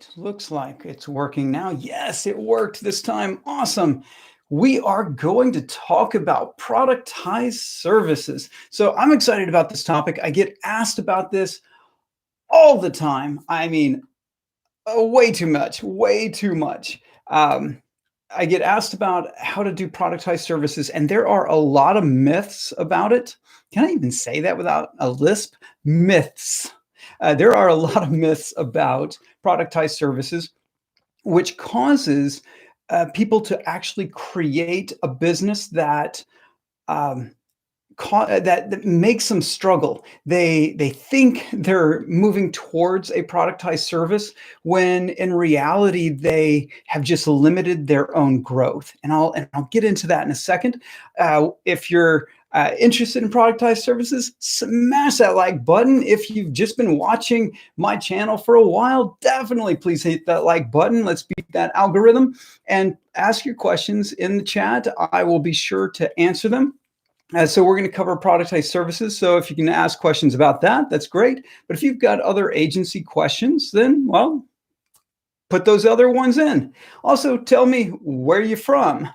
right, looks like it's working now. Yes, it worked this time. Awesome. We are going to talk about productized services. So I'm excited about this topic. I get asked about this all the time. I mean, way too much, way too much. Um, I get asked about how to do productized services, and there are a lot of myths about it. Can I even say that without a lisp? Myths. There are a lot of myths about productized services, which causes people to actually create a business that um, that makes them struggle. They think they're moving towards a productized service when in reality they have just limited their own growth. And I'll get into that in a second. If you're interested in productized services, smash that like button. If you've just been watching my channel for a while, definitely please hit that like button. Let's beat that algorithm and ask your questions in the chat. I will be sure to answer them. So we're going to cover productized services. So if you can ask questions about that, that's great. But if you've got other agency questions, then, well, put those other ones in. Also, tell me where you're from.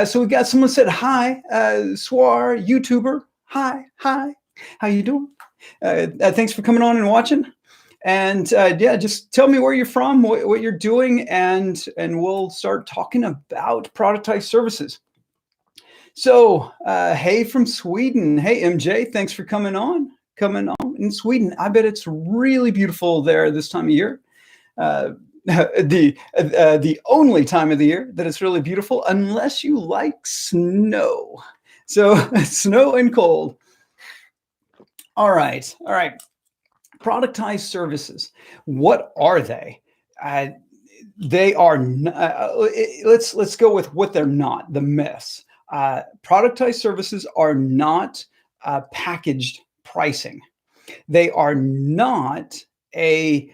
So we got someone said, hi, Swar, YouTuber. Hi. How you doing? Thanks for coming on and watching. And yeah, just tell me where you're from, what you're doing, and we'll start talking about productized services. So, hey from Sweden. Hey, MJ, thanks for coming on in Sweden. I bet it's really beautiful there this time of year. The only time of the year that it's really beautiful, unless you like snow. So, snow and cold. All right. Productized services. What are they? They are. Let's go with what they're not. The myths. Productized services are not packaged pricing. They are not a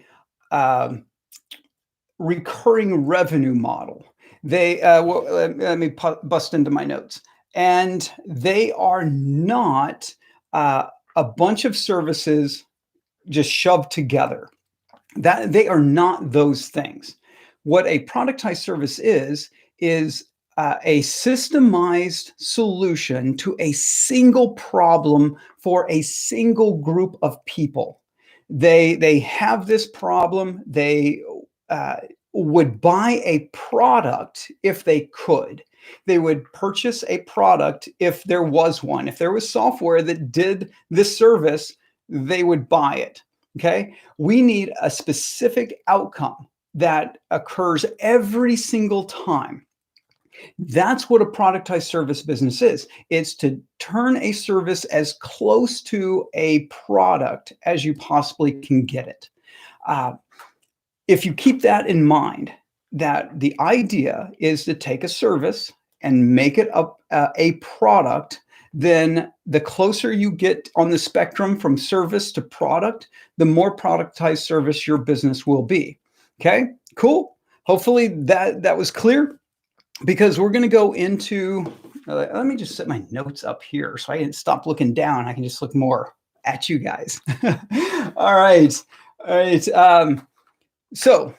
recurring revenue model. They let me bust into my notes. And they are not a bunch of services just shoved together. That they are not those things. What a productized service is a systemized solution to a single problem for a single group of people. They have this problem. They would buy a product if they could. They would purchase a product if there was one. If there was software that did this service, they would buy it. Okay? We need a specific outcome that occurs every single time. That's what a productized service business is. It's to turn a service as close to a product as you possibly can get it. If you keep that in mind, that the idea is to take a service and make it a product, then the closer you get on the spectrum from service to product, the more productized service your business will be. Okay, cool. Hopefully that was clear. Because we're going to go into, let me just set my notes up here so I can stop looking down. I can just look more at you guys. All right. So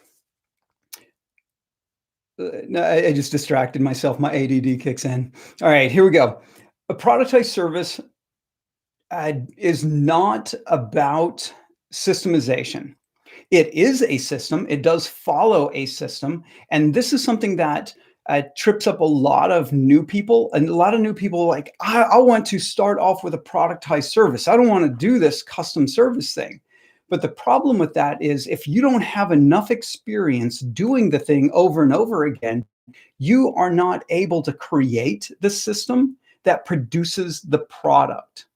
I just distracted myself. My ADD kicks in. All right, here we go. A productized service is not about systemization. It is a system. It does follow a system. And this is something that trips up a lot of new people. And a lot of new people like, I want to start off with a productized service. I don't want to do this custom service thing. But the problem with that is if you don't have enough experience doing the thing over and over again, you are not able to create the system that produces the product,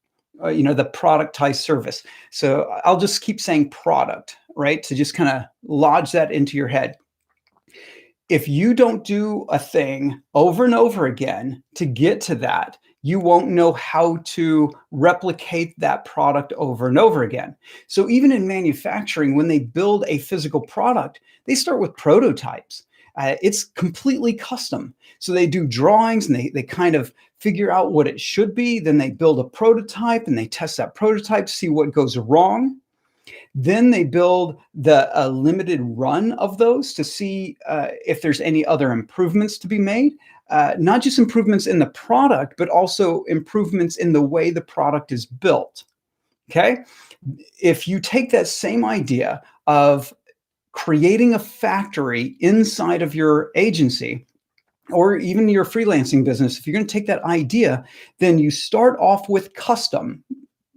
the productized service. So I'll just keep saying product, right? To just kind of lodge that into your head. If you don't do a thing over and over again to get to that, you won't know how to replicate that product over and over again. So even in manufacturing, when they build a physical product, they start with prototypes. It's completely custom. So they do drawings and they kind of figure out what it should be. Then they build a prototype and they test that prototype, see what goes wrong. Then they build a limited run of those to see if there's any other improvements to be made. Not just improvements in the product, but also improvements in the way the product is built. Okay. If you take that same idea of creating a factory inside of your agency or even your freelancing business, if you're going to take that idea, then you start off with custom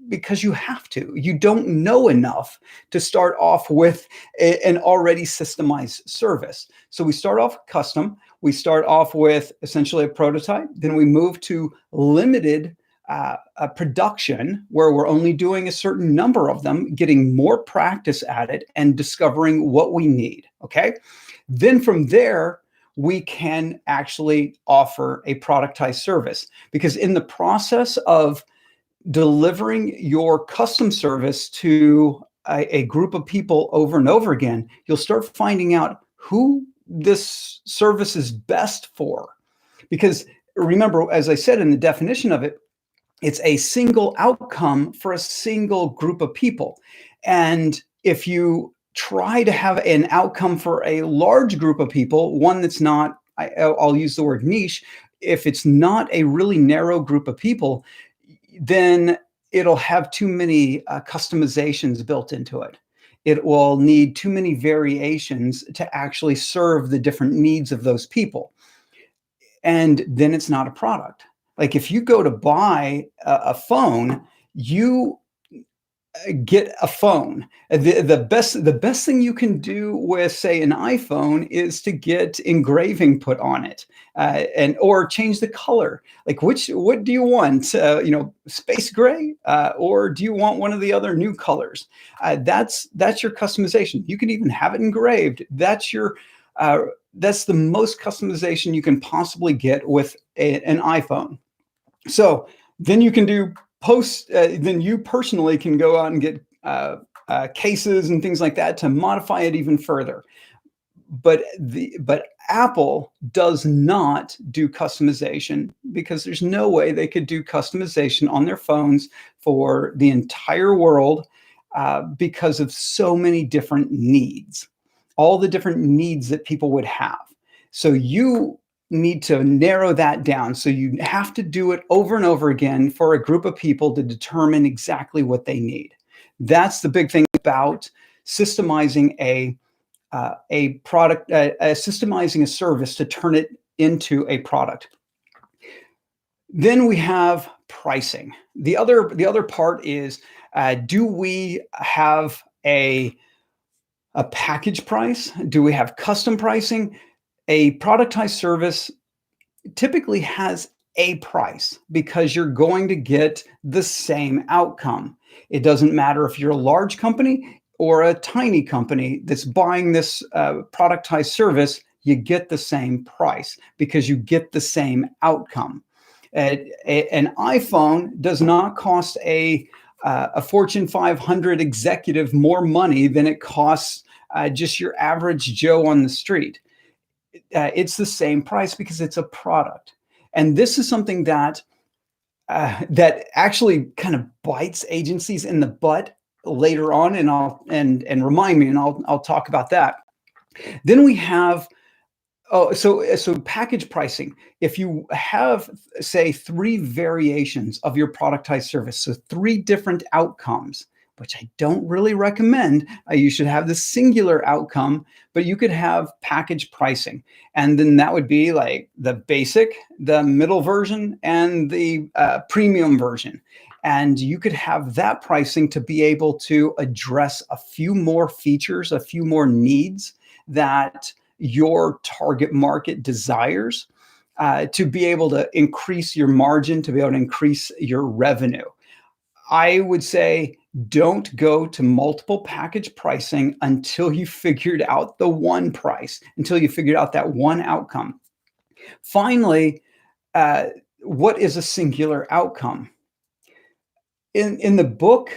because you have to. You don't know enough to start off with an already systemized service. So we start off custom. We start off with essentially a prototype. Then we move to limited a production where we're only doing a certain number of them, getting more practice at it and discovering what we need. Okay. Then from there, we can actually offer a productized service, because in the process of delivering your custom service to a group of people over and over again, you'll start finding out who this service is best for. Because remember, as I said in the definition of it, it's a single outcome for a single group of people. And if you try to have an outcome for a large group of people, one that's not, I'll use the word niche, if it's not a really narrow group of people, then it'll have too many customizations built into it. It will need too many variations to actually serve the different needs of those people. And then it's not a product. Like if you go to buy a phone, you get a phone. The best thing you can do with, say, an iPhone is to get engraving put on it, or change the color. Like what do you want? Space gray, or do you want one of the other new colors? That's your customization. You can even have it engraved. That's the most customization you can possibly get with an iPhone. So then you can do then you personally can go out and get cases and things like that to modify it even further. But Apple does not do customization, because there's no way they could do customization on their phones for the entire world, because of so many different needs, all the different needs that people would have. So you need to narrow that down. So you have to do it over and over again for a group of people to determine exactly what they need. That's the big thing about systemizing a product, systemizing a service to turn it into a product. Then we have pricing. The other part is, do we have a package price? Do we have custom pricing? A productized service typically has a price, because you're going to get the same outcome. It doesn't matter if you're a large company or a tiny company that's buying this productized service, you get the same price because you get the same outcome. An iPhone does not cost a Fortune 500 executive more money than it costs just your average Joe on the street. It's the same price because it's a product. And this is something that actually kind of bites agencies in the butt later on, and remind me, and I'll talk about that. Then we have so package pricing. If you have, say, 3 variations of your productized service, so 3 different outcomes, which I don't really recommend. You should have the singular outcome, but you could have package pricing. And then that would be like the basic, the middle version, and the premium version. And you could have that pricing to be able to address a few more features, a few more needs that your target market desires, to be able to increase your margin, to be able to increase your revenue. I would say don't go to multiple package pricing until you figured out the one price, until you figured out that one outcome. Finally, what is a singular outcome? In the book,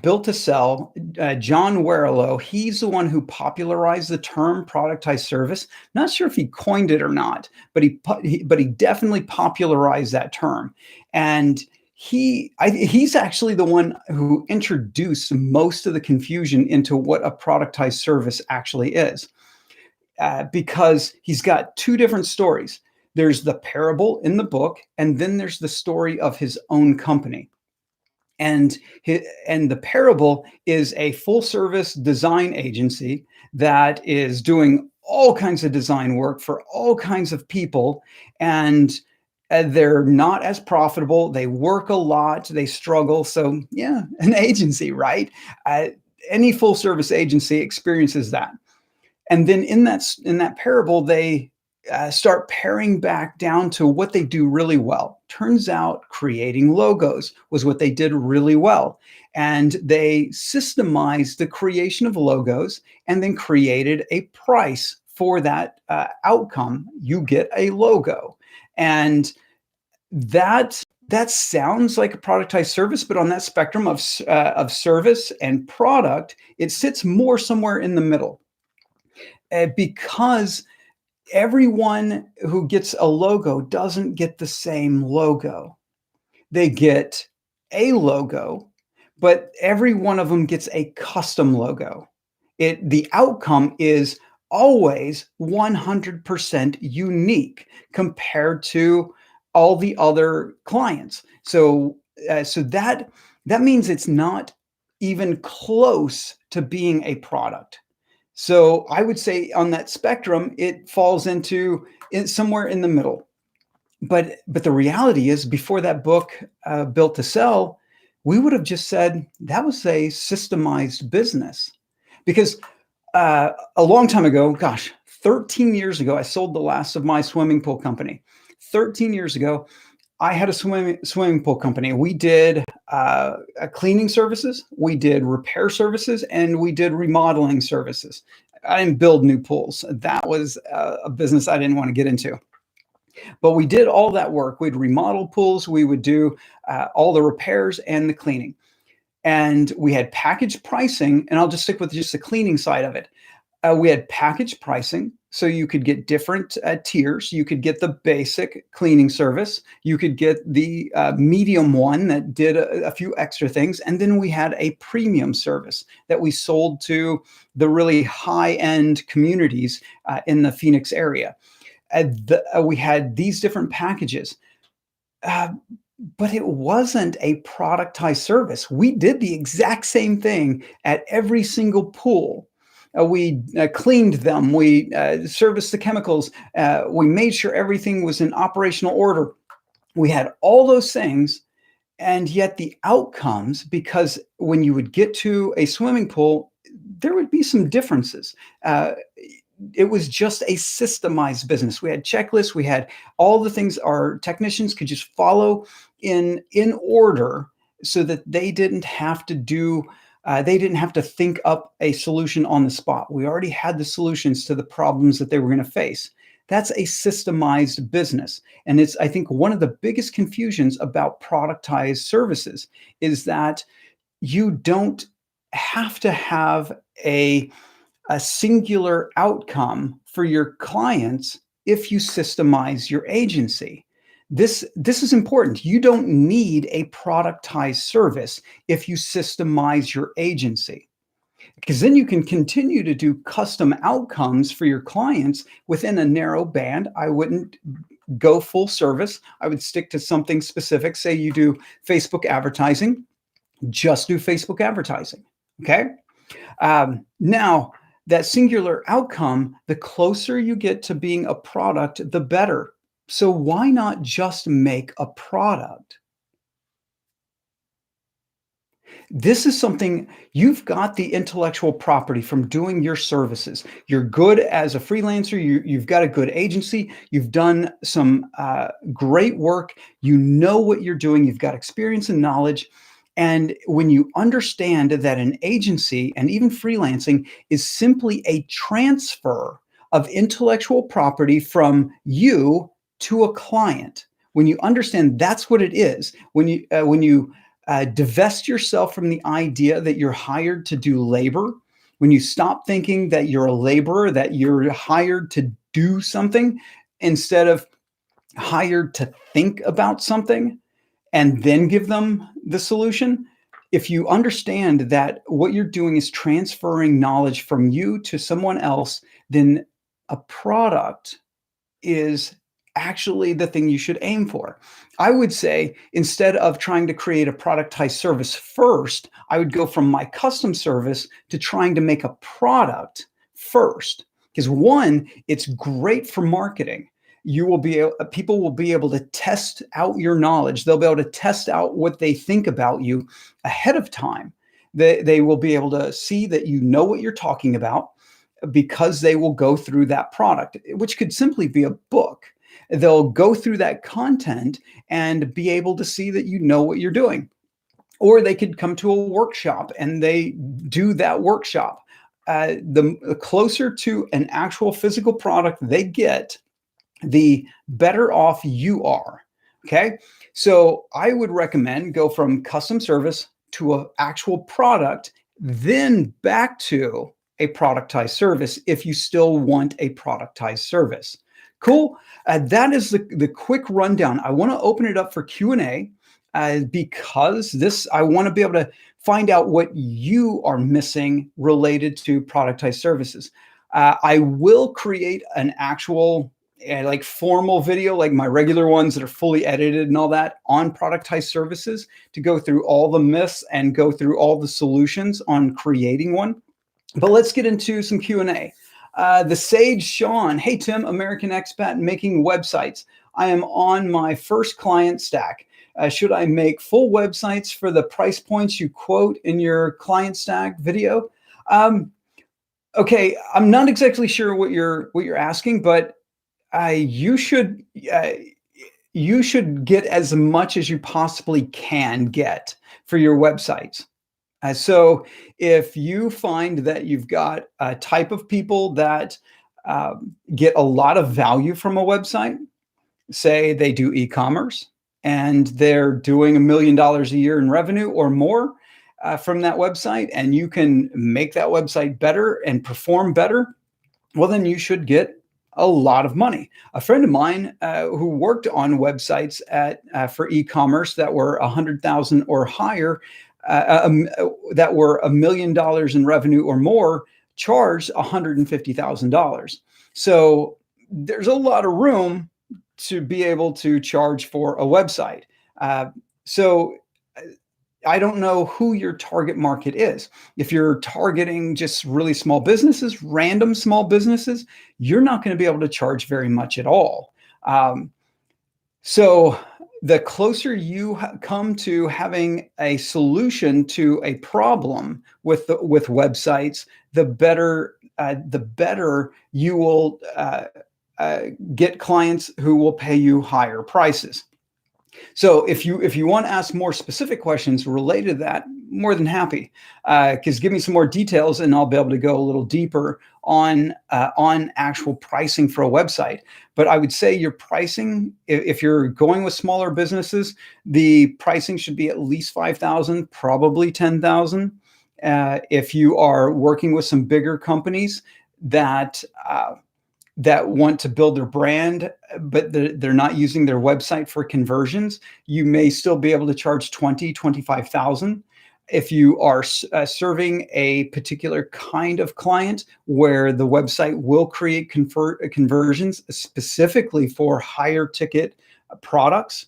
Built to Sell, John Warrillow, he's the one who popularized the term productized service. Not sure if he coined it or not, but he definitely popularized that term. And he's actually the one who introduced most of the confusion into what a productized service actually is, because he's got two different stories. There's the parable in the book, and then there's the story of his own company. And and the parable is a full service design agency that is doing all kinds of design work for all kinds of people, and they're not as profitable. They work a lot. They struggle. So yeah, an agency, right? Uh, any full service agency experiences that. And then in that parable, they start paring back down to what they do really well. Turns out creating logos was what they did really well. And they systemized the creation of logos and then created a price for that outcome. You get a logo. And that sounds like a productized service, but on that spectrum of service and product, it sits more somewhere in the middle, because everyone who gets a logo doesn't get the same logo. They get a logo, but every one of them gets a custom logo. The outcome is always 100% unique compared to all the other clients. So that means it's not even close to being a product. So I would say on that spectrum, it falls into somewhere in the middle. But the reality is, before that book, Built to Sell, we would have just said that was a systemized business, because a long time ago, gosh, 13 years ago, I sold the last of my swimming pool company. 13 years ago, I had a swimming pool company. We did cleaning services, we did repair services, and we did remodeling services. I didn't build new pools. That was a business I didn't want to get into. But we did all that work. We'd remodel pools. We would do all the repairs and the cleaning. And we had package pricing, and I'll just stick with just the cleaning side of it. We had package pricing, so you could get different tiers. You could get the basic cleaning service. You could get the medium one that did a few extra things. And then we had a premium service that we sold to the really high-end communities in the Phoenix area. We had these different packages. But it wasn't a productized service. We did the exact same thing at every single pool. We cleaned them. We serviced the chemicals. We made sure everything was in operational order. We had all those things, and yet the outcomes, because when you would get to a swimming pool, there would be some differences. It was just a systemized business. We had checklists. We had all the things our technicians could just follow in order, so that they didn't have to do. They didn't have to think up a solution on the spot. We already had the solutions to the problems that they were going to face. That's a systemized business. And it's, I think, one of the biggest confusions about productized services is that you don't have to have a singular outcome for your clients if you systemize your agency. This is important. You don't need a productized service if you systemize your agency, because then you can continue to do custom outcomes for your clients within a narrow band. I wouldn't go full service. I would stick to something specific. Say you do Facebook advertising, just do Facebook advertising. Okay. Now, that singular outcome, the closer you get to being a product, the better. So why not just make a product? This is something, you've got the intellectual property from doing your services. You're good as a freelancer. You've got a good agency. You've done some great work. You know what you're doing. You've got experience and knowledge. And when you understand that an agency and even freelancing is simply a transfer of intellectual property from you to a client, when you understand that's what it is, when you divest yourself from the idea that you're hired to do labor, when you stop thinking that you're a laborer, that you're hired to do something instead of hired to think about something, and then give them the solution. If you understand that what you're doing is transferring knowledge from you to someone else, then a product is actually the thing you should aim for. I would say instead of trying to create a productized service first, I would go from my custom service to trying to make a product first. Because one, it's great for marketing. People will be able to test out your knowledge. They'll be able to test out what they think about you ahead of time. They will be able to see that you know what you're talking about, because they will go through that product, which could simply be a book. They'll go through that content and be able to see that you know what you're doing. Or they could come to a workshop and they do that workshop. The closer to an actual physical product they get, the better off you are. Okay. So I would recommend go from custom service to an actual product, then back to a productized service if you still want a productized service. Cool. That is the quick rundown. I want to open it up for Q&A because I want to be able to find out what you are missing related to productized services. I will create an actual like formal video, like my regular ones that are fully edited and all that, on productized services, to go through all the myths and go through all the solutions on creating one. But let's get into some Q&A. The Sage Sean, hey Tim, American expat making websites. I am on my first client stack. Should I make full websites for the price points you quote in your client stack video? Okay, I'm not exactly sure what you're asking, but you should get as much as you possibly can get for your websites. So if you find that you've got a type of people that get a lot of value from a website, say they do e-commerce and they're doing $1 million a year in revenue or more from that website, and you can make that website better and perform better, well, then you should get a lot of money. A friend of mine who worked on websites for e-commerce that were 100,000 or higher, that were $1 million in revenue or more, charged $150,000. So there's a lot of room to be able to charge for a website. So I don't know who your target market is. If you're targeting just really small businesses, random small businesses, you're not going to be able to charge very much at all. So the closer you come to having a solution to a problem with websites, the better you will get clients who will pay you higher prices. So if you want to ask more specific questions related to that, more than happy, because give me some more details and I'll be able to go a little deeper on actual pricing for a website. But I would say your pricing, if you're going with smaller businesses, the pricing should be at least $5,000, probably $10,000. If you are working with some bigger companies that want to build their brand, but they're not using their website for conversions, you may still be able to charge $20,000, $25,000. If you are serving a particular kind of client where the website will create conversions specifically for higher ticket products,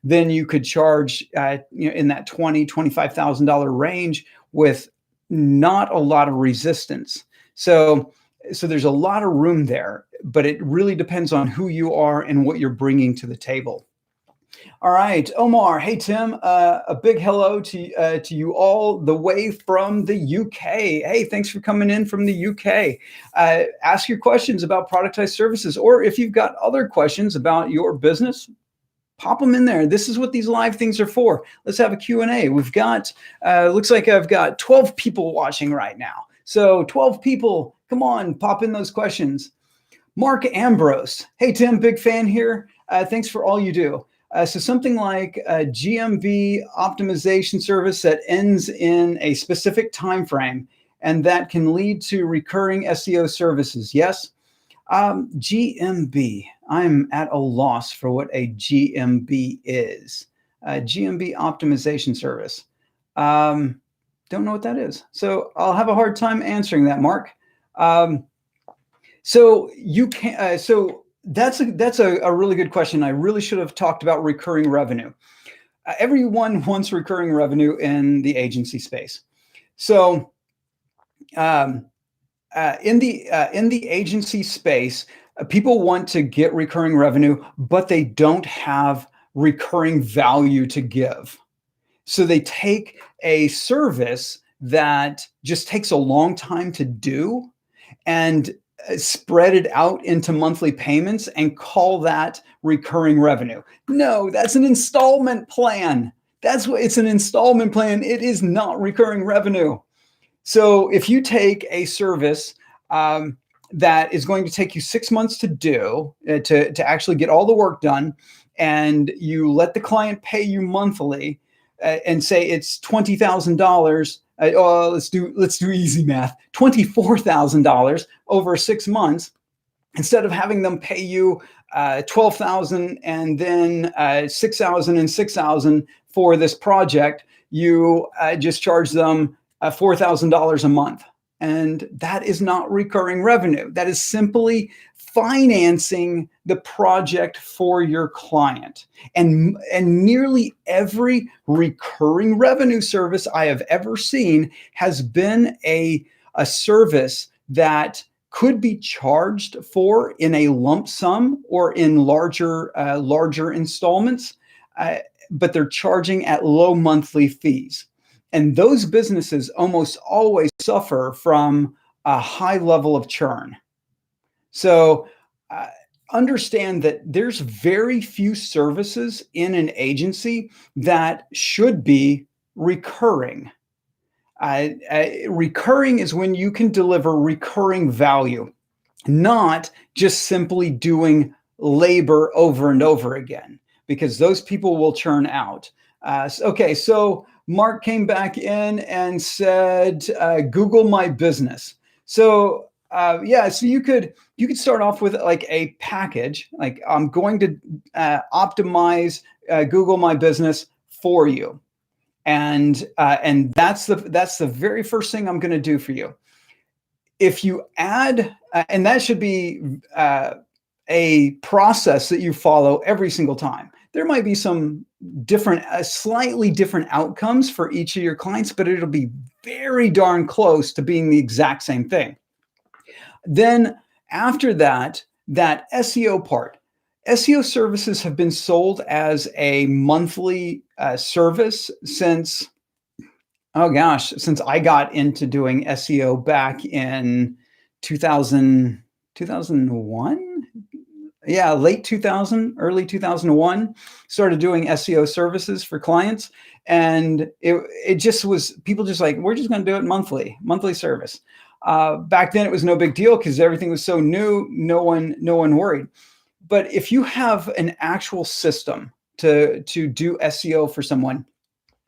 then you could charge in that $20,000, $25,000 range with not a lot of resistance. So there's a lot of room there, but it really depends on who you are and what you're bringing to the table. All right, Omar. Hey, Tim. A big hello to you all the way from the UK. Hey, thanks for coming in from the UK. Ask your questions about productized services, or if you've got other questions about your business, pop them in there. This is what these live things are for. Let's have a Q&A. We've got, looks like I've got 12 people watching right now. So 12 people, come on, pop in those questions. Mark Ambrose. Hey, Tim, big fan here. Thanks for all you do. So something like a GMV optimization service that ends in a specific time frame and that can lead to recurring SEO services. Yes. GMB. I'm at a loss for what a GMB is. GMB optimization service. Don't know what that is. So I'll have a hard time answering that, Mark. So you can. So that's a really good question. I really should have talked about recurring revenue. Everyone wants recurring revenue in the agency space. So in the agency space, people want to get recurring revenue, but they don't have recurring value to give. So they take a service that just takes a long time to do and spread it out into monthly payments and call that recurring revenue. No, that's an installment plan. That's what it's an installment plan. It is not recurring revenue. So if you take a service that is going to take you 6 months to do, to actually get all the work done, and you let the client pay you monthly, and say it's $20,000. Let's do easy math. $24,000 over 6 months, instead of having them pay you $12,000 and then $6,000 and $6,000 for this project, you just charge them $4,000 a month. And that is not recurring revenue. That is simply financing the project for your client. And nearly every recurring revenue service I have ever seen has been a service that could be charged for in a lump sum or in larger installments, but they're charging at low monthly fees. And those businesses almost always suffer from a high level of churn. So understand that there's very few services in an agency that should be recurring. Recurring is when you can deliver recurring value, not just simply doing labor over and over again, because those people will churn out. Okay, so Mark came back in and said, Google My Business. So yeah, so you could start off with like a package, like I'm going to optimize Google My Business for you. And that's the very first thing I'm going to do for you. If you add, and that should be a process that you follow every single time. There might be some different, slightly different outcomes for each of your clients, but it'll be very darn close to being the exact same thing. Then after that, that SEO part, SEO services have been sold as a monthly service since, oh gosh, since I got into doing SEO back in 2001. Yeah, late 2000, early 2001, started doing SEO services for clients. And it just was, people just like, we're just going to do it monthly service. Back then it was no big deal because everything was so new, no one worried. But if you have an actual system to do SEO for someone,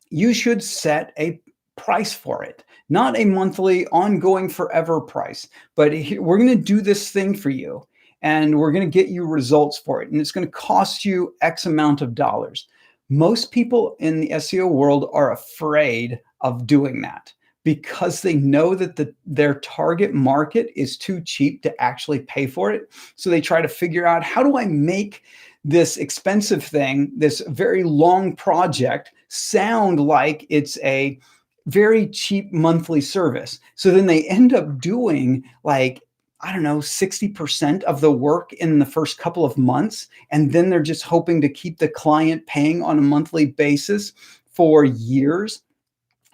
you should set a price for it, not a monthly ongoing forever price, but we're going to do this thing for you. And we're going to get you results for it. And it's going to cost you X amount of dollars. Most people in the SEO world are afraid of doing that because they know that their target market is too cheap to actually pay for it. So they try to figure out, how do I make this expensive thing, this very long project, sound like it's a very cheap monthly service? So then they end up doing like, I don't know, 60% of the work in the first couple of months. And then they're just hoping to keep the client paying on a monthly basis for years.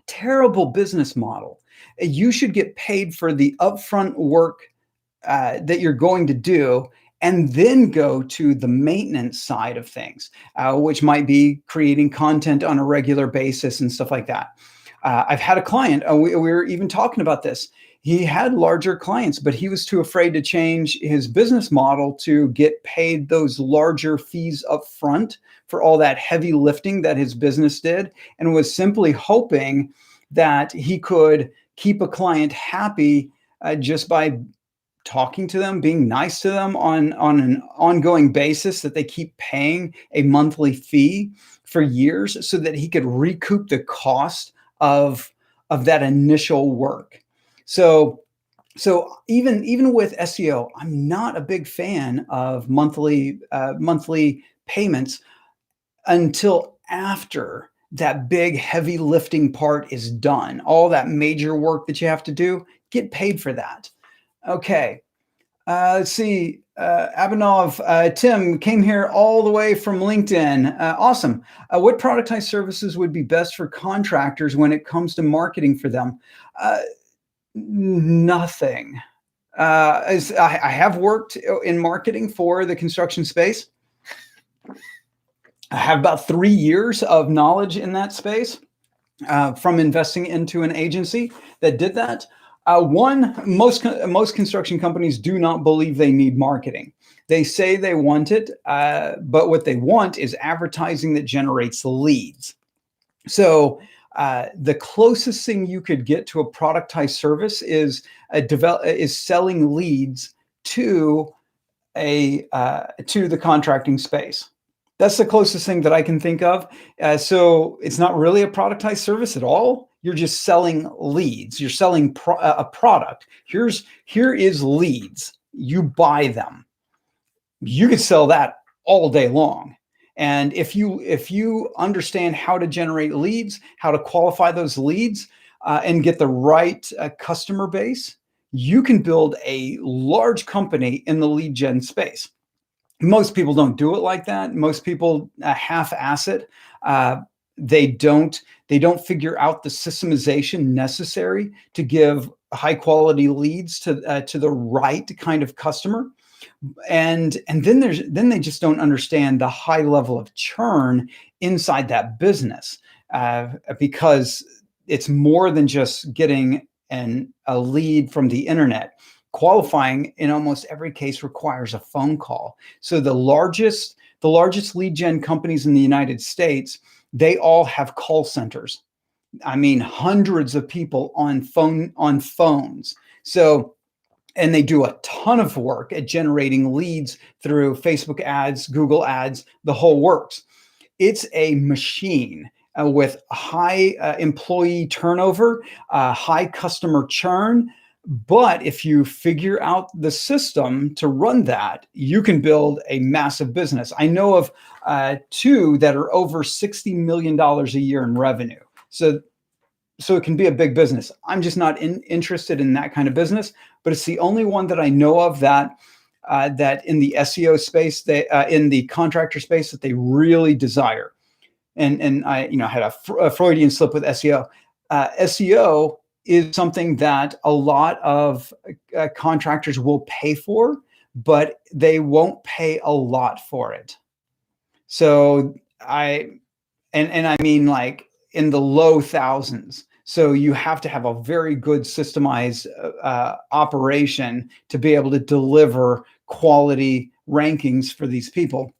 Terrible business model. You should get paid for the upfront work that you're going to do, and then go to the maintenance side of things, which might be creating content on a regular basis and stuff like that. I've had a client, we were even talking about this. He had larger clients, but he was too afraid to change his business model to get paid those larger fees up front for all that heavy lifting that his business did, and was simply hoping that he could keep a client happy just by talking to them, being nice to them on an ongoing basis, that they keep paying a monthly fee for years so that he could recoup the cost of that initial work. So even with SEO, I'm not a big fan of monthly payments until after that big heavy lifting part is done. All that major work that you have to do, get paid for that. Okay. Let's see. Abhinav, Tim came here all the way from LinkedIn. Awesome. What productized services would be best for contractors when it comes to marketing for them? Nothing. I have worked in marketing for the construction space. I have about 3 years of knowledge in that space from investing into an agency that did that. Most construction companies do not believe they need marketing. They say they want it, but what they want is advertising that generates leads. So the closest thing you could get to a productized service is selling leads to the contracting space. That's the closest thing that I can think of. So it's not really a productized service at all. You're just selling leads. You're selling a product. Here is leads. You buy them. You could sell that all day long. And if you understand how to generate leads, how to qualify those leads, and get the right customer base, you can build a large company in the lead gen space. Most people don't do it like that. Most people half-ass it. They don't figure out the systemization necessary to give high quality leads to the right kind of customer. And then they just don't understand the high level of churn inside that business, because it's more than just getting a lead from the internet. Qualifying in almost every case requires a phone call. So the largest lead gen companies in the United States, they all have call centers. I mean, hundreds of people on phones. So, and they do a ton of work at generating leads through Facebook ads, Google ads, the whole works. It's a machine with high employee turnover, high customer churn. But if you figure out the system to run that, you can build a massive business. I know of 2 that are over $60 million a year in revenue. So it can be a big business. I'm just not interested in that kind of business, but it's the only one that I know of that in the SEO space, in the contractor space, that they really desire. And I had a Freudian slip with SEO. SEO is something that a lot of contractors will pay for, but they won't pay a lot for it. So I mean, like, in the low thousands. So you have to have a very good systemized operation to be able to deliver quality rankings for these people,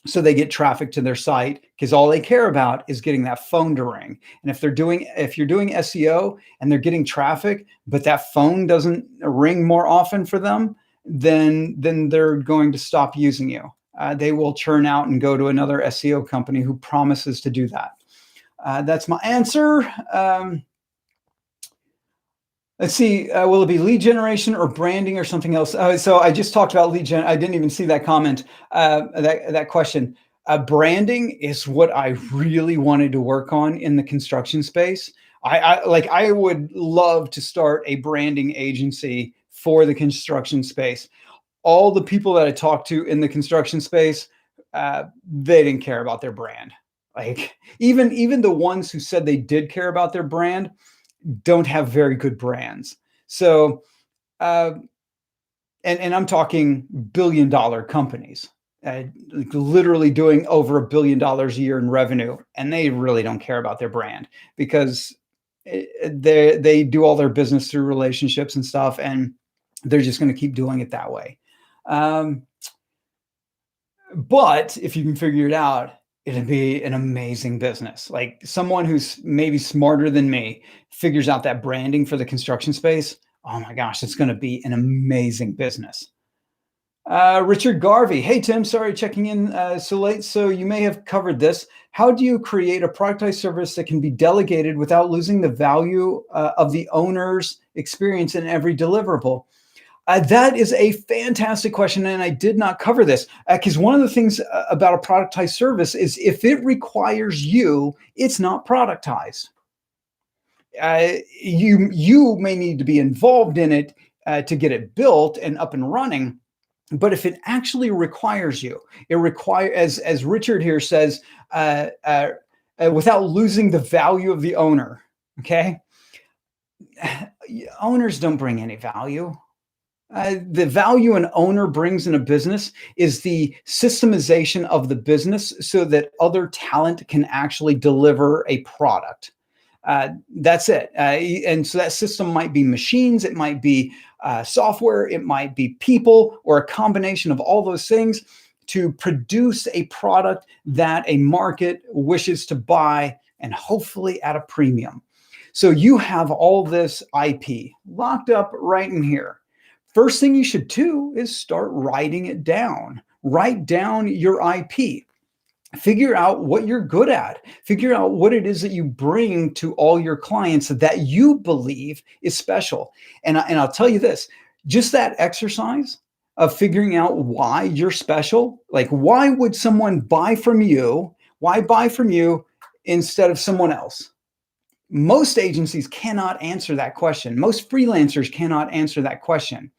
so they get traffic to their site, because all they care about is getting that phone to ring. And if you're doing SEO and they're getting traffic, but that phone doesn't ring more often for them, then they're going to stop using you. They will churn out and go to another SEO company who promises to do that. That's my answer. Let's see. Will it be lead generation or branding or something else? So I just talked about lead gen. I didn't even see that comment, that question. Branding is what I really wanted to work on in the construction space. I would love to start a branding agency for the construction space. All the people that I talked to in the construction space, they didn't care about their brand. Like, even the ones who said they did care about their brand don't have very good brands. So, and I'm talking billion-dollar companies, literally doing over $1 billion a year in revenue, and they really don't care about their brand, because they do all their business through relationships and stuff, and they're just going to keep doing it that way. But if you can figure it out, it'd be an amazing business. Like, someone who's maybe smarter than me figures out that branding for the construction space. Oh my gosh, it's going to be an amazing business. Richard Garvey. Hey, Tim, sorry checking in so late. So you may have covered this. How do you create a productized service that can be delegated without losing the value of the owner's experience in every deliverable? That is a fantastic question, and I did not cover this because one of the things about a productized service is if it requires you, it's not productized. You may need to be involved in it to get it built and up and running. But if it actually requires you, it requires, as Richard here says, without losing the value of the owner. Okay, owners don't bring any value. The value an owner brings in a business is the systemization of the business so that other talent can actually deliver a product. That's it. And so that system might be machines, it might be software, it might be people, or a combination of all those things to produce a product that a market wishes to buy, and hopefully at a premium. So you have all this IP locked up right in here. First thing you should do is start writing it down. Write down your IP. Figure out what you're good at. Figure out what it is that you bring to all your clients that you believe is special. And I'll tell you this, just that exercise of figuring out why you're special, like why would someone buy from you? Why buy from you instead of someone else? Most agencies cannot answer that question. Most freelancers cannot answer that question.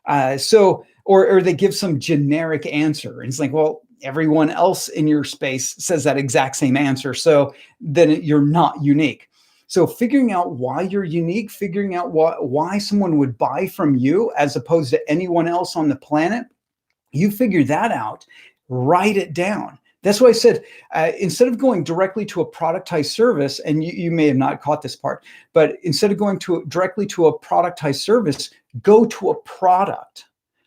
Or they give some generic answer. And it's like, well, everyone else in your space says that exact same answer. So then you're not unique. So figuring out why you're unique, figuring out why someone would buy from you as opposed to anyone else on the planet, you figure that out, write it down. That's why I said, instead of going directly to a productized service, and you may have not caught this part, but instead of going directly to a productized service, go to a product.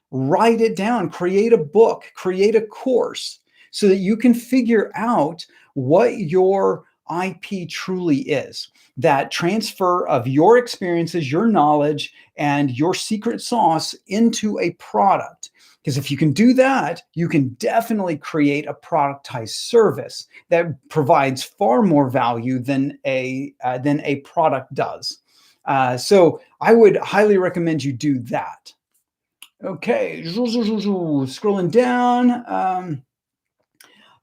Write it down, create a book, create a course so that you can figure out what your IP truly is. That transfer of your experiences, your knowledge, and your secret sauce into a product. Because if you can do that, you can definitely create a productized service that provides far more value than a product does. So I would highly recommend you do that. Okay, scrolling down.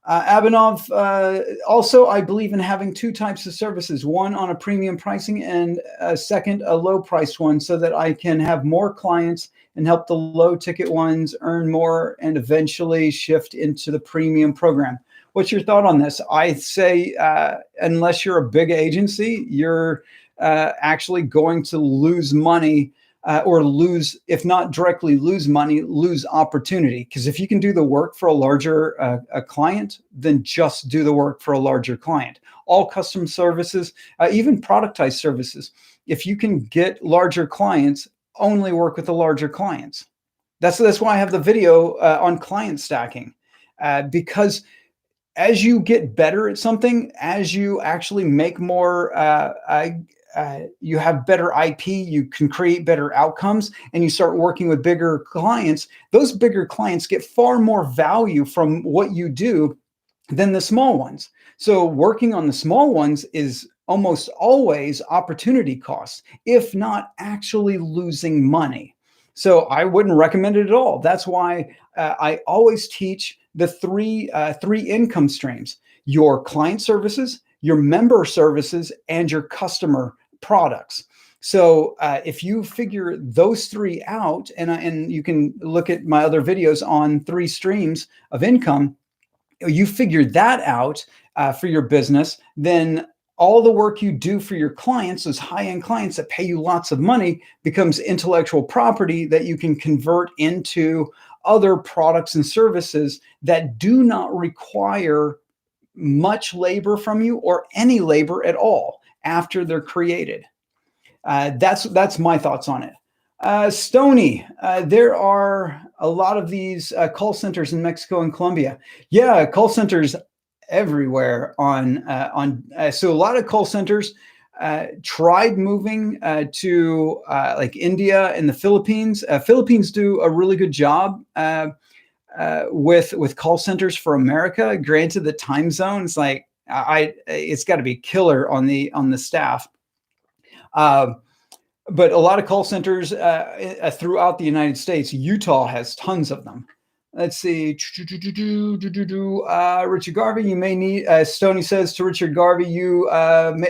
Abinov, also, I believe in having two types of services, one on a premium pricing and second, a low priced one so that I can have more clients and help the low ticket ones earn more and eventually shift into the premium program. What's your thought on this? I say, unless you're a big agency, you're actually going to lose money or lose, if not directly lose money, lose opportunity. Because if you can do the work for a larger a client, then just do the work for a larger client. All custom services, even productized services, if you can get larger clients, only work with the larger clients. That's why I have the video on client stacking, because as you get better at something, as you actually make more you have better IP, you can create better outcomes, and you start working with bigger clients. Those bigger clients get far more value from what you do than the small ones. So working on the small ones is almost always opportunity costs, if not actually losing money. So I wouldn't recommend it at all. That's why I always teach the three income streams: your client services, your member services, and your customer products. So if you figure those three out, and you can look at my other videos on 3 streams of income, you figure that out for your business, then all the work you do for your clients, those high-end clients that pay you lots of money, becomes intellectual property that you can convert into other products and services that do not require much labor from you or any labor at all after they're created. That's my thoughts on it. Stony, there are a lot of these call centers in Mexico and Colombia. Yeah, call centers everywhere so a lot of call centers tried moving to like India and the Philippines. Philippines do a really good job with call centers for America. Granted, the time zone is like it's got to be killer on the staff. But a lot of call centers throughout the United States. Utah has tons of them. Let's see. Richard Garvey, you may need, Stoney says to Richard Garvey, you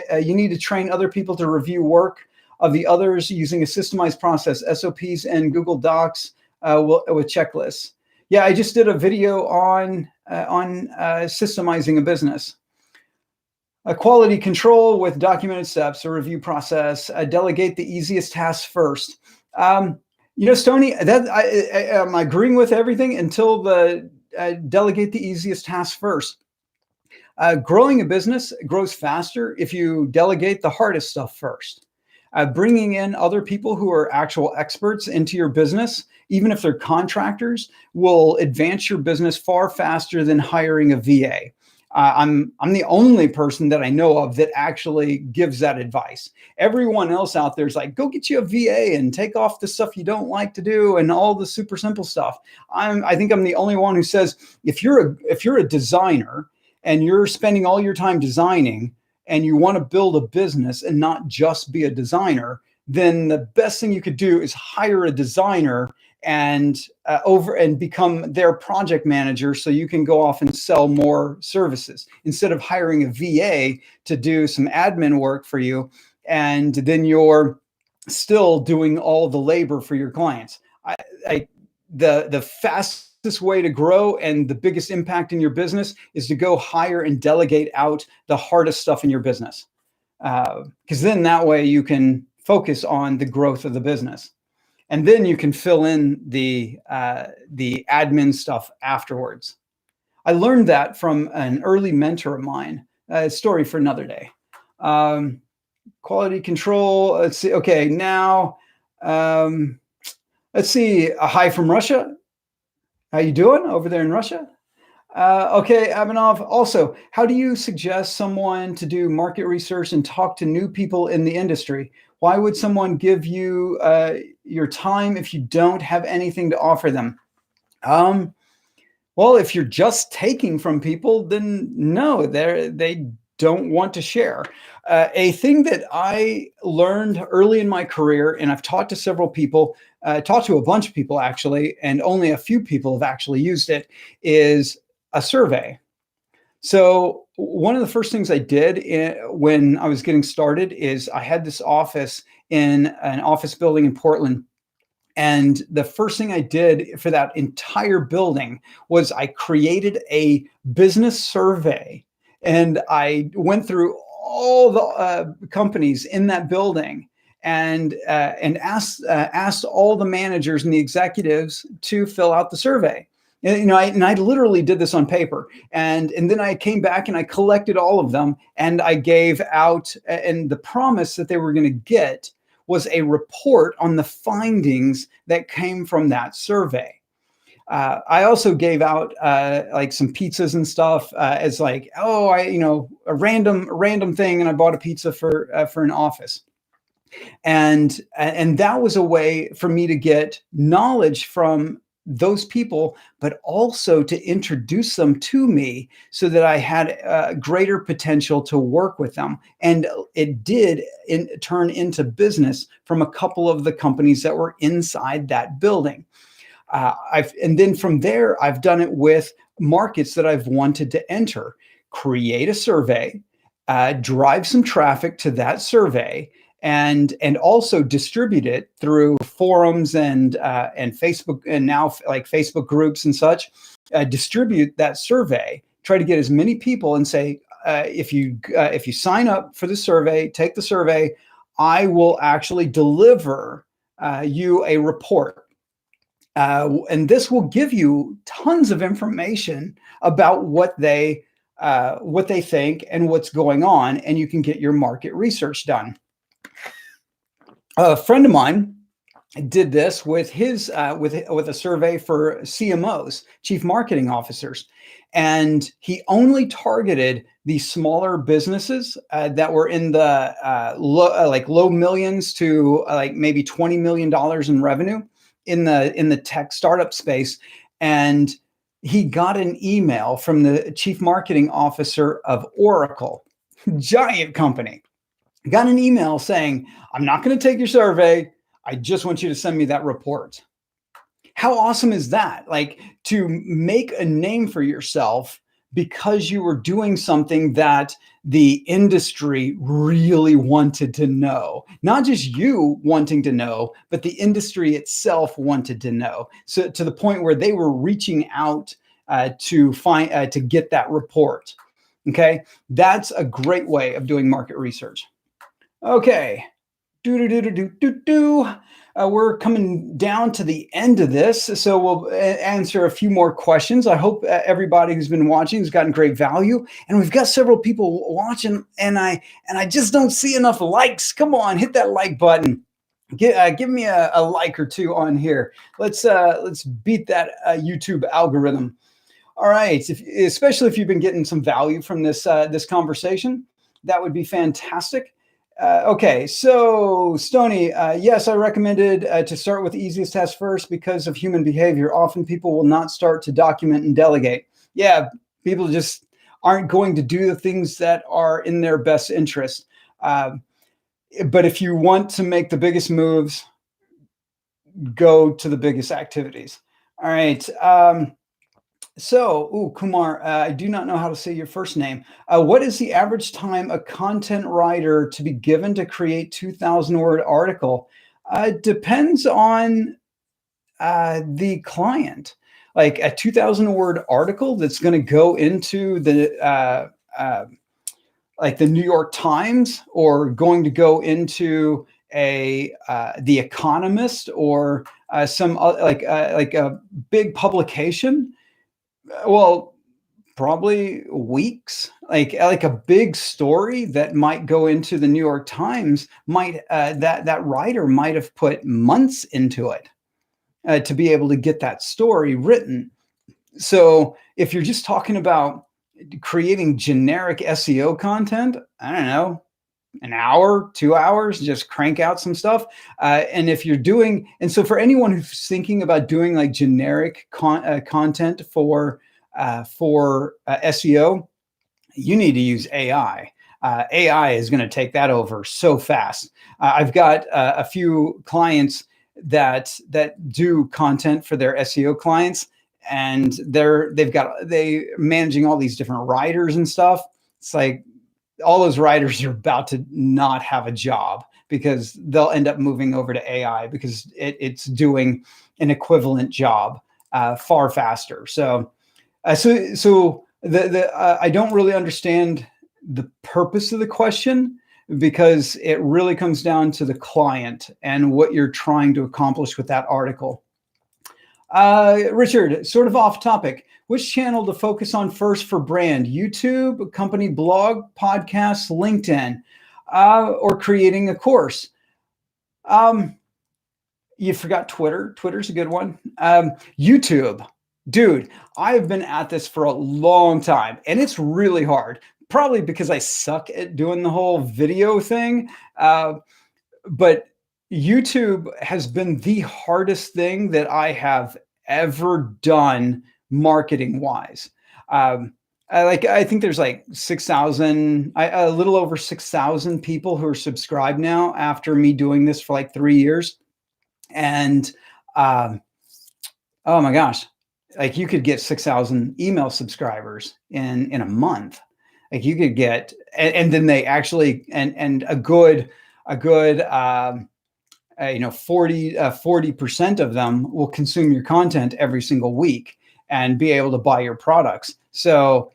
need to train other people to review work of the others using a systemized process, SOPs and Google Docs with checklists. Yeah, I just did a video on systemizing a business. Quality control with documented steps, a review process, delegate the easiest tasks first. Stoney, that I'm agreeing with everything until the delegate the easiest tasks first. Growing a business grows faster if you delegate the hardest stuff first. Bringing in other people who are actual experts into your business, even if they're contractors, will advance your business far faster than hiring a VA. I'm the only person that I know of that actually gives that advice. Everyone else out there is like, go get you a VA and take off the stuff you don't like to do and all the super simple stuff. I think I'm the only one who says, if you're a designer and you're spending all your time designing and you want to build a business and not just be a designer, then the best thing you could do is hire a designer and become their project manager so you can go off and sell more services instead of hiring a VA to do some admin work for you. And then you're still doing all the labor for your clients. The fastest way to grow and the biggest impact in your business is to go hire and delegate out the hardest stuff in your business. Because then that way you can focus on the growth of the business. And then you can fill in the admin stuff afterwards. I learned that from an early mentor of mine. A story for another day. Quality control. Let's see. Okay, now let's see. A hi from Russia. How you doing over there in Russia? Okay, Abanov. Also, how do you suggest someone to do market research and talk to new people in the industry? Why would someone give you your time if you don't have anything to offer them? Well, if you're just taking from people, then no, they don't want to share. A thing that I learned early in my career, and I've taught to several people, taught to a bunch of people actually, and only a few people have actually used it, is a survey. So one of the first things I did when I was getting started is I had this office in an office building in Portland. And the first thing I did for that entire building was I created a business survey. And I went through all the companies in that building and asked all the managers and the executives to fill out the survey. And I literally did this on paper, and then I came back and I collected all of them, and I gave out, and the promise that they were going to get was a report on the findings that came from that survey. I also gave out like some pizzas and stuff as like, a random thing, and I bought a pizza for an office. And that was a way for me to get knowledge from those people, but also to introduce them to me so that I had greater potential to work with them. And it did turn into business from a couple of the companies that were inside that building. And then from there, I've done it with markets that I've wanted to enter, create a survey, drive some traffic to that survey, and also distribute it through forums and Facebook, and now like Facebook groups and such. Distribute that survey, try to get as many people, and say, if you sign up for the survey, take the survey, I will actually deliver you a report. And this will give you tons of information about what they think and what's going on, and you can get your market research done. A friend of mine did this with his with a survey for CMOs, chief marketing officers, and he only targeted the smaller businesses that were in the like low millions to like maybe $20 million in revenue in the tech startup space, and he got an email from the chief marketing officer of Oracle, giant company, got an email saying, I'm not going to take your survey. I just want you to send me that report. How awesome is that? Like, to make a name for yourself because you were doing something that the industry really wanted to know. Not just you wanting to know, but the industry itself wanted to know. So to the point where they were reaching out to get that report. Okay, that's a great way of doing market research. Okay. We're coming down to the end of this, so we'll answer a few more questions. I hope everybody who's been watching has gotten great value, and we've got several people watching, and I just don't see enough likes. Come on, hit that like button. Give me a like or two on here. Let's beat that YouTube algorithm. All right, especially if you've been getting some value from this conversation, that would be fantastic. Okay, so Stony, yes, I recommended to start with the easiest task first because of human behavior. Often people will not start to document and delegate. Yeah, people just aren't going to do the things that are in their best interest. But if you want to make the biggest moves, go to the biggest activities. All right. Kumar, I do not know how to say your first name. What is the average time a content writer to be given to create 2,000-word article? Depends on the client. Like a 2,000-word article that's going to go into the like the New York Times, or going to go into the Economist, or some like a big publication. Well, probably weeks. Like a big story that might go into the New York Times might that writer might have put months into it to be able to get that story written. So if you're just talking about creating generic SEO content, I don't know, an hour, 2 hours, just crank out some stuff. And if you're doing, and so for anyone who's thinking about doing like generic content for SEO, you need to use AI. AI is going to take that over so fast. I've got a few clients that do content for their SEO clients, and they're managing all these different writers and stuff. It's like all those writers are about to not have a job because they'll end up moving over to AI because it's doing an equivalent job far faster. So I don't really understand the purpose of the question, because it really comes down to the client and what you're trying to accomplish with that article. Richard, sort of off topic, which channel to focus on first for brand? YouTube, company blog, podcasts, LinkedIn, or creating a course? You forgot Twitter. Twitter's a good one. YouTube. Dude, I've been at this for a long time, and it's really hard. Probably because I suck at doing the whole video thing. But YouTube has been the hardest thing that I have ever done marketing wise. I think there's like 6,000, a little over 6,000 people who are subscribed now after me doing this for like 3 years. And oh my gosh, like you could get 6,000 email subscribers in a month. Like you could get, and then they actually, and a good 40% of them will consume your content every single week and be able to buy your products. So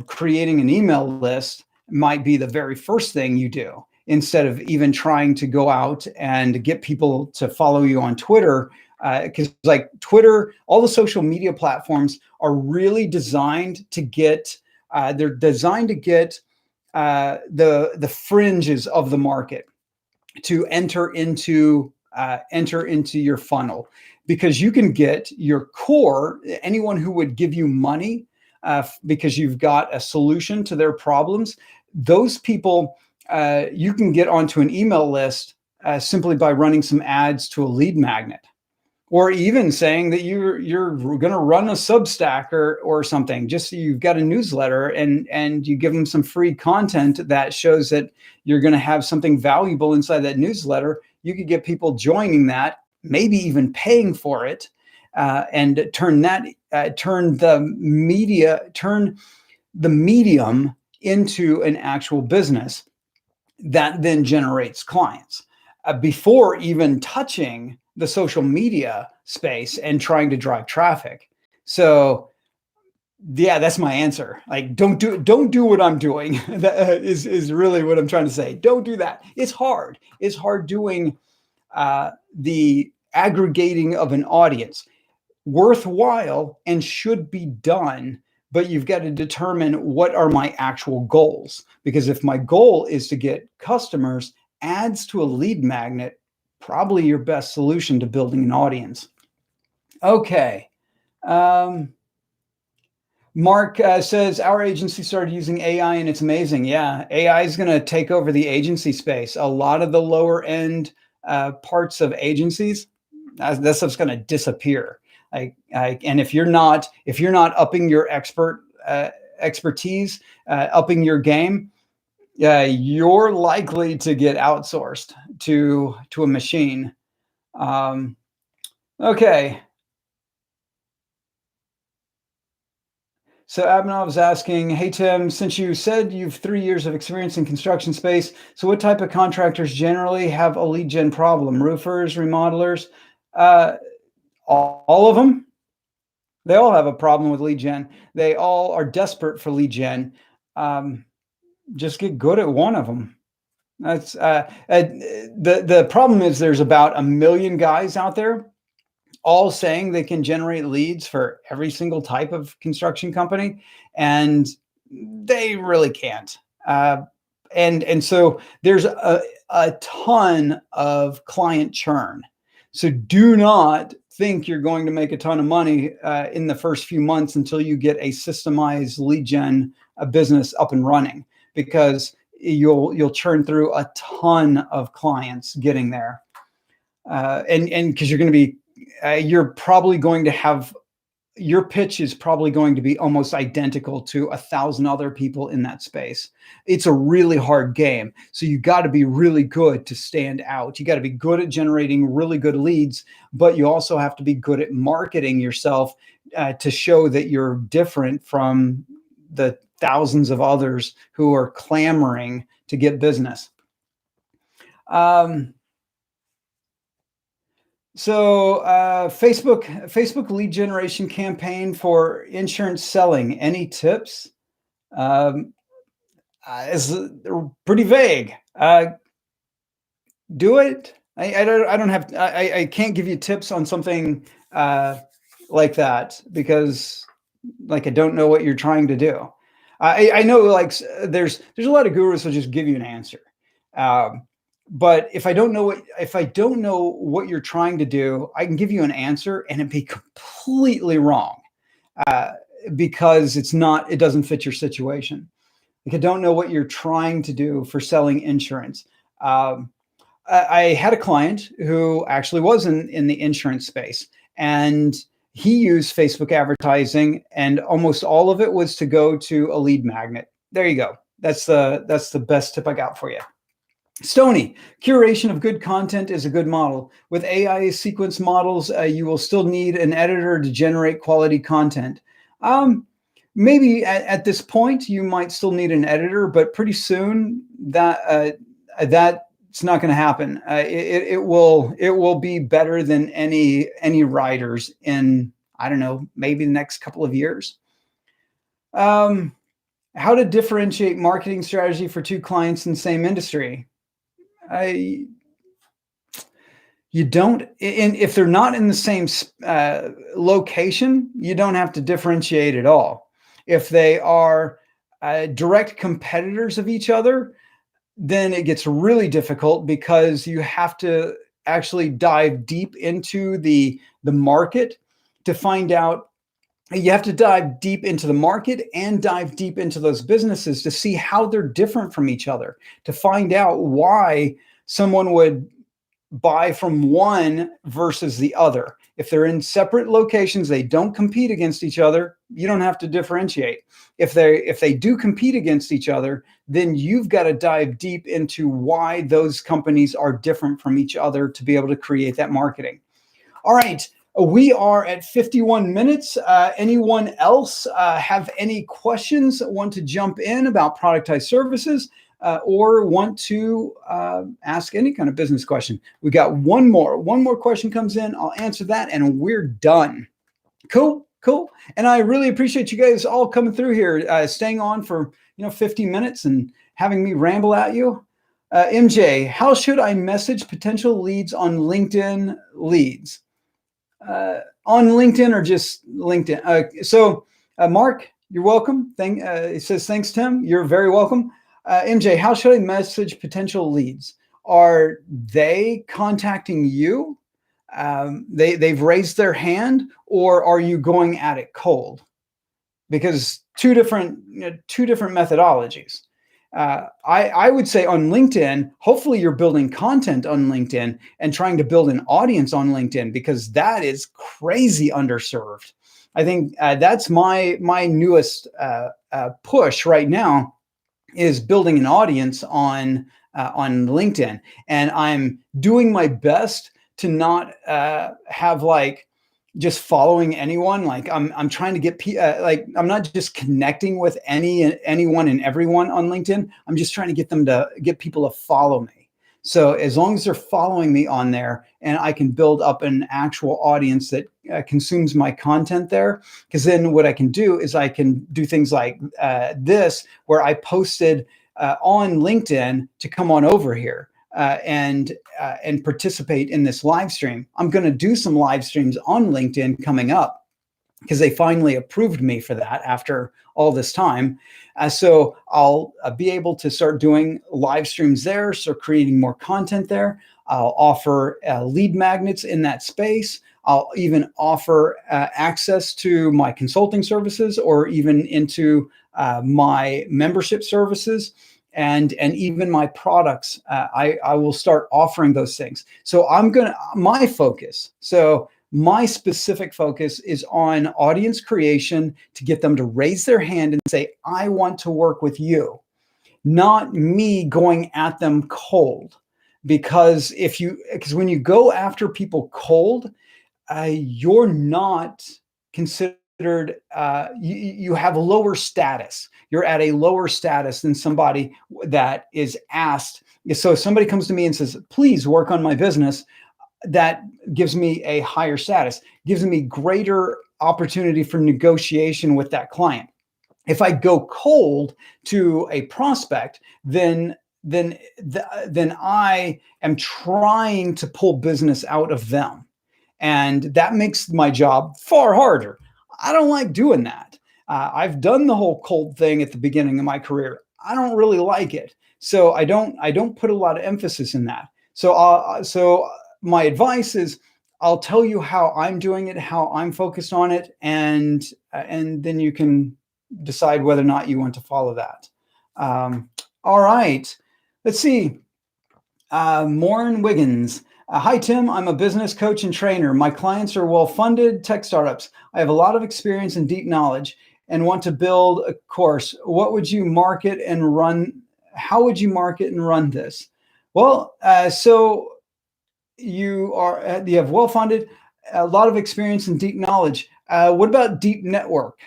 creating an email list might be the very first thing you do, instead of even trying to go out and get people to follow you on Twitter. Because like Twitter, all the social media platforms are really designed to get, they're designed to get the fringes of the market to enter into enter into your funnel, because you can get your core, anyone who would give you money because you've got a solution to their problems. Those people you can get onto an email list simply by running some ads to a lead magnet, or even saying that you're going to run a Substack or something. Just so you've got a newsletter, and you give them some free content that shows that you're going to have something valuable inside that newsletter. You could get people joining that, maybe even paying for it, and turn the medium into an actual business that then generates clients before even touching the social media space and trying to drive traffic. So yeah, that's my answer. Like, don't do what I'm doing. That is really what I'm trying to say. Don't do that. It's hard. It's hard doing the aggregating of an audience. Worthwhile and should be done, but you've got to determine what are my actual goals. Because if my goal is to get customers, ads to a lead magnet, probably your best solution to building an audience. Okay. Mark says, our agency started using AI and it's amazing. Yeah, AI is going to take over the agency space. A lot of the lower end parts of agencies, that stuff's going to disappear. And if you're not upping your expertise, upping your game, you're likely to get outsourced to a machine. Okay. So Abhinav's asking, hey, Tim, since you said you've 3 years of experience in construction space, so what type of contractors generally have a lead gen problem? Roofers, remodelers, all of them? They all have a problem with lead gen. They all are desperate for lead gen. Just get good at one of them. That's the problem is there's about 1 million guys out there all saying they can generate leads for every single type of construction company, and they really can't. And so there's a ton of client churn. So do not think you're going to make a ton of money in the first few months until you get a systemized lead gen business up and running, because you'll churn through a ton of clients getting there. And because you're going to be you're probably going to have, your pitch is probably going to be almost identical to 1,000 other people in that space. It's a really hard game. So you got to be really good to stand out. You got to be good at generating really good leads, but you also have to be good at marketing yourself to show that you're different from the thousands of others who are clamoring to get business. So Facebook lead generation campaign for insurance selling. Any tips? Is pretty vague. Do it. I can't give you tips on something like that, because I don't know what you're trying to do. I know there's a lot of gurus who just give you an answer. But if I don't know what you're trying to do, I can give you an answer and it'd be completely wrong because it doesn't fit your situation. I don't know what you're trying to do for selling insurance. I had a client who actually was in the insurance space, and he used Facebook advertising, and almost all of it was to go to a lead magnet. There you go. That's the best tip I got for you. Stony, curation of good content is a good model. With AI sequence models, you will still need an editor to generate quality content. Maybe at this point, you might still need an editor, but pretty soon that's not going to happen. It will be better than any writers in, I don't know, maybe the next couple of years. How to differentiate marketing strategy for two clients in the same industry? You don't, if they're not in the same location, you don't have to differentiate at all. If they are direct competitors of each other, then it gets really difficult, because you have to actually dive deep into the market to find out. You have to dive deep into the market and dive deep into those businesses to see how they're different from each other, to find out why someone would buy from one versus the other. If they're in separate locations, they don't compete against each other, you don't have to differentiate. If they do compete against each other, then you've got to dive deep into why those companies are different from each other to be able to create that marketing. All right. We are at 51 minutes. Anyone else have any questions, want to jump in about productized services, or want to ask any kind of business question? We got one more question comes in. I'll answer that and we're done. Cool. And I really appreciate you guys all coming through here, staying on for 50 minutes and having me ramble at you. MJ, how should I message potential leads on LinkedIn leads? On LinkedIn or just LinkedIn? So Mark, you're welcome. It says, thanks, Tim. You're very welcome. MJ, how should I message potential leads? Are they contacting you? They've raised their hand, or are you going at it cold? Because two different methodologies. I would say on LinkedIn, hopefully you're building content on LinkedIn and trying to build an audience on LinkedIn, because that is crazy underserved. I think that's my newest push right now, is building an audience on LinkedIn. And I'm doing my best to not have like just following anyone. Like I'm trying to get I'm not just connecting with anyone and everyone on LinkedIn. I'm just trying to get people to follow me. So as long as they're following me on there, and I can build up an actual audience that consumes my content there, because then what I can do is I can do things like this, where I posted on LinkedIn to come on over here. And participate in this live stream. I'm going to do some live streams on LinkedIn coming up, because they finally approved me for that after all this time. So I'll be able to start doing live streams there, so creating more content there. I'll offer lead magnets in that space. I'll even offer access to my consulting services, or even into my membership services. And even my products, I will start offering those things. So my specific focus is on audience creation, to get them to raise their hand and say, I want to work with you, not me going at them cold. Because when you go after people cold, you're not considered, you have a lower status. You're at a lower status than somebody that is asked. So if somebody comes to me and says, please work on my business, that gives me a higher status, gives me greater opportunity for negotiation with that client. If I go cold to a prospect, then I am trying to pull business out of them. And that makes my job far harder. I don't like doing that. I've done the whole cold thing at the beginning of my career. I don't really like it. So I don't put a lot of emphasis in that. So my advice is, I'll tell you how I'm doing it, how I'm focused on it, and then you can decide whether or not you want to follow that. All right. Let's see. Maureen Wiggins. Hi, Tim. I'm a business coach and trainer. My clients are well-funded tech startups. I have a lot of experience and deep knowledge and want to build a course. What would you market and run? How would you market and run this? Well, so you have well-funded, a lot of experience and deep knowledge. What about deep network?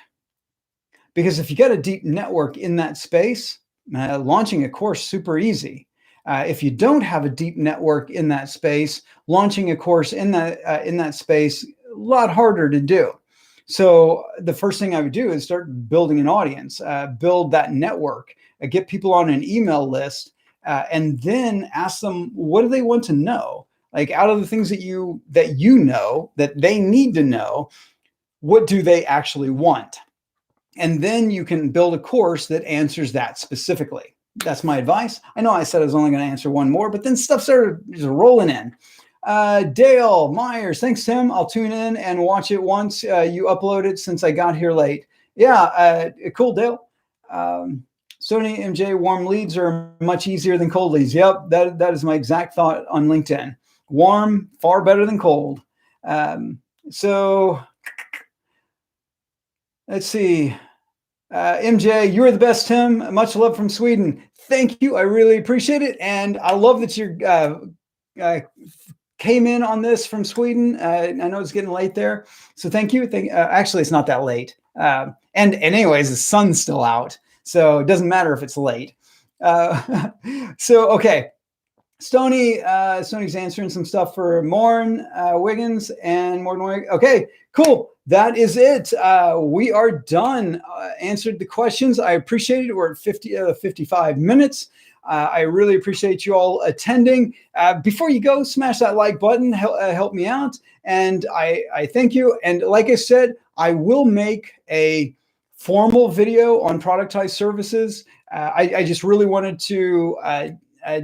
Because if you got a deep network in that space, launching a course, super easy. If you don't have a deep network in that space, launching a course in that space, a lot harder to do. So the first thing I would do is start building an audience, build that network, get people on an email list, and then ask them, what do they want to know? Like, out of the things that you know that they need to know, what do they actually want? And then you can build a course that answers that specifically. That's my advice. I know I said I was only going to answer one more, but then stuff started just rolling in. Dale Myers, thanks, Tim. I'll tune in and watch it once you upload it since I got here late. Yeah, cool, Dale. Sony MJ, warm leads are much easier than cold leads. Yep, that is my exact thought on LinkedIn. Warm, far better than cold. So let's see. MJ, you're the best, Tim. Much love from Sweden. Thank you. I really appreciate it. And I love that you came in on this from Sweden. I know it's getting late there. So thank you. Actually, it's not that late. And anyways, the sun's still out. So it doesn't matter if it's late. So, okay. Stoney's answering some stuff for Morn Wiggins and Morgan Wiggins. Okay, cool. That is it. We are done. Answered the questions. I appreciate it. We're at 55 minutes. I really appreciate you all attending. Before you go, smash that like button. Help me out. And I thank you. And like I said, I will make a formal video on Productized services. I just really wanted to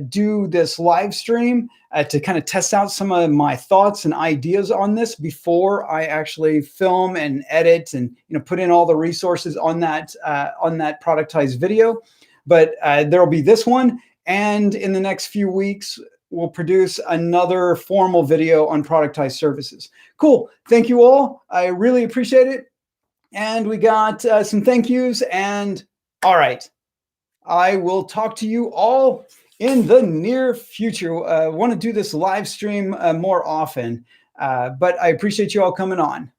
do this live stream to kind of test out some of my thoughts and ideas on this before I actually film and edit and put in all the resources on that Productized video. But there will be this one, and in the next few weeks we'll produce another formal video on Productized services. Cool. Thank you all. I really appreciate it. And we got some thank yous. And all right, I will talk to you all in the near future. I want to do this live stream more often, but I appreciate you all coming on.